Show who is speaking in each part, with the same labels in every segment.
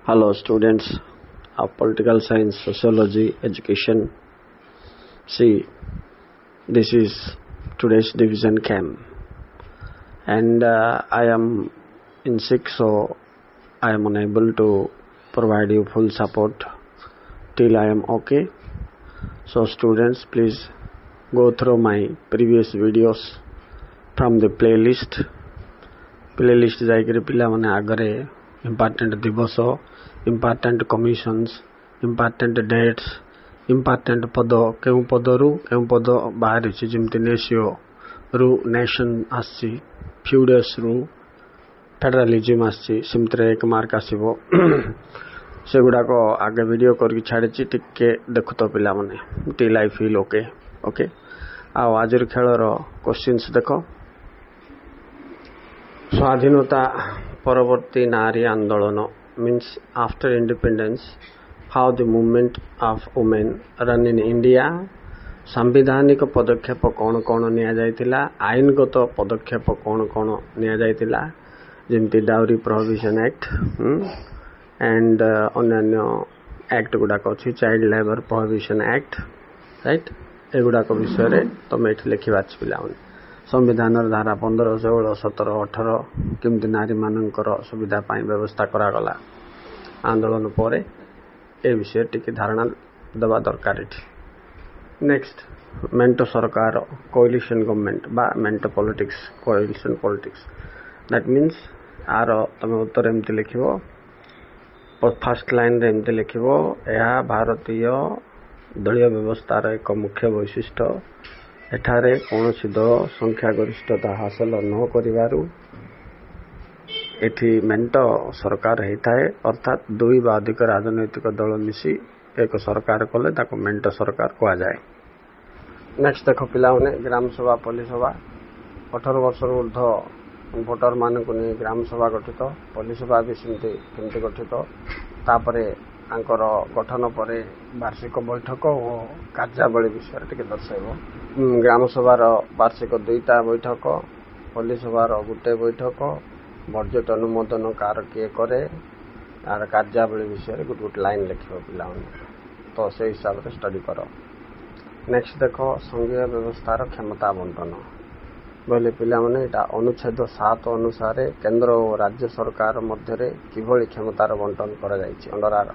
Speaker 1: Hello students of political science, sociology, education. See, this is today's division camp and I am in sick, so I am unable to provide you full support till I am okay. So students, please go through my previous videos from the playlist जाइकरी पिला माने आगरे important दिवस, important commissions, important dates, important पद केउ पदरु केउ पद बाहर जमती नेशियो रु नेशन आसी फ्यूडस रु फेडरलिज्म आसी सिमतरे एक मार्क आसीबो से गुडाक आगे वीडियो करके छाड़ी टिके देखु तो पिला माने till I feel okay okay आ आज खेलर क्वेश्चंस देखो। स्वाधीनता परवर्ती नारी आंदोलन means after independence how the movement of women run in India। संविधानिक पदक्षेप कौन कौन निया जाइतिला, आईनगत पदक्षेप कौन कौन निया जाइतिला, जेमती डाउरी प्रोहिबिशन एक्ट एंड अन्य एक्ट गुडाक अछि, child labour prohibition act, right. एगुडाक विषय रे तमे एठी लिखिबा अछि पिलाउन। संविधान धारा 15, 16, 17, 18 केमती नारी मानकर सुविधा पाई व्यवस्था करागला आंदोलन पर ए विषय टिके धारणा दबा दरकार एठी। नेक्स्ट, मेंटो सरकार कोलिशन गवर्नमेंट बा मेंटो politics coalition politics, that means आर तमे उत्तर एमती लिखिबो। फर्स्ट लाइन रे एमती लिखिबो, यह भारतीय दलीय व्यवस्थार एक मुख्य वैशिष्ट्य, एठारे कौनसी दल संख्यागरिष्ठता हासिल न करिवारु एठी मेंटो सरकार होता है, अर्थात दुई बा अधिक राजनैतिक दल मिसी एक सरकार कले ताको मेंटो सरकार कहा जाए। नेक्स्ट देखो पिलाने ग्राम सभा पल्ली सभा 18 वर्ष ऊर्ध भोटर मान को नहीं ग्राम सभा गठित, पल्ली सभा भी सेमती केमती गठित, तापरे आंकर गठन पर वार्षिक बैठक और कार्यावली विषय टिके दर्शाइबो। ग्राम सभार वार्षिक 2टा बैठक, पल्ली सभार गोटे बैठक, बजेट अनुमोदन कार किए करे, यार कार्यावली विषय गोटे गोटे लाइन लिखिबो पिलाने, तो से हिसाब से स्टडी करो। नेक्स्ट देखो संघीय व्यवस्थार क्षमता बंटन बोले पिलाने एटा अनुच्छेद 7 अनुसार केंद्र और राज्य सरकार मध्य किभली क्षमतार बंटन करा जायछि। अंडर आर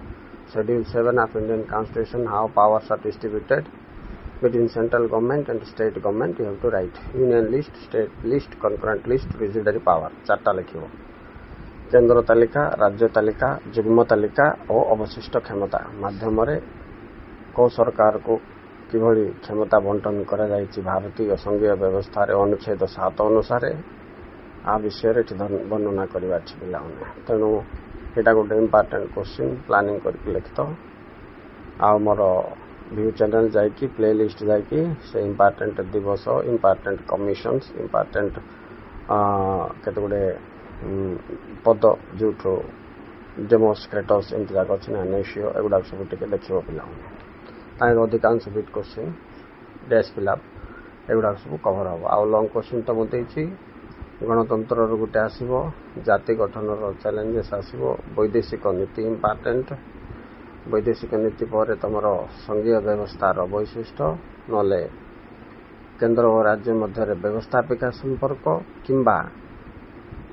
Speaker 1: schedule 7 of Indian constitution how powers are distributed between central government and state government, you have to write union list, state list, concurrent list, residuary power 4टा लिखिबो। केंद्र तालिका, राज्य तालिका, जुग्म तालिका और अवशिष्ट क्षमता माध्यम रे को सरकार को किभली क्षमता बंटन करा जायछि भारतीय संघीय व्यवस्था रे अनुच्छेद 7 अनुसार आ विषय रे वर्णना करबा छि पिलाने। तेणु एटा गोटे इंपोर्टेंट क्वेश्चन प्लानिंग करके लिखतो। आ मोर व्यू चैनल जाइकी प्लेलिस्ट जाइकी से इम्पोर्टेंट दिवस, इम्पोर्टेंट कमिशन्स, इम्पोर्टेंट केते गुडे पद जो डेमोस्क्रेटस एमती जाक अच्छी ना नेशियो एगुड़ा सब टिके देखिबो पिलाने। अधिकांश बिट क्वेश्चन डैश फिलअप एगुड़ा सब कवर हम। आ लंग क्वेश्चन तो मुझे गणतंत्र गोटे आसो, जाति गठन चैलेंजेस आसो, वैदेशिक नीति इम्पोर्टेंट, वैदेशिक नीति पर तुम संघीय व्यवस्थार वैशिष्ट्य नले केंद्र और राज्य मध्य व्यवस्थापिका संपर्क किंबा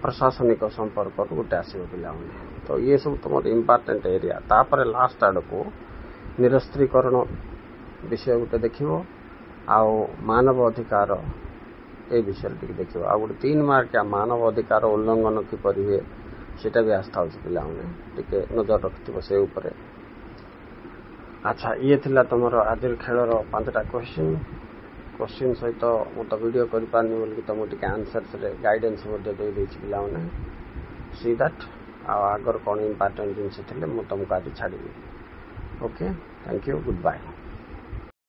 Speaker 1: प्रशासनिक संपर्क गोटे आसो पिलाने। तो ये सब तुम इम्पोर्टेंट एरिया। तापर लास्ट आड़ को निरस्त्रीकरण विषय गोटे देखिबो, आउ मानव अधिकार ए विषय देखिबो। आ गोटे 3 मार्क मानव अधिकार उल्लंघन किपरि हुए सेटा भी आस्था होछि पिलाने, टिके नजर रखिथिबो से ऊपर। अच्छा, ये थिला तुमरो आज खेलर 5टा क्वेश्चन सहित मत वीडियो करि पारनी बोल कि तुम टिके आंसर्स रे गाइडेंस मध्ये दे देछि पिलाने। सी दैट आ अगर कोन इंपोर्टेंट जिंस थिले म तुमको आज छाड़ी। Okay, thank you, good bye.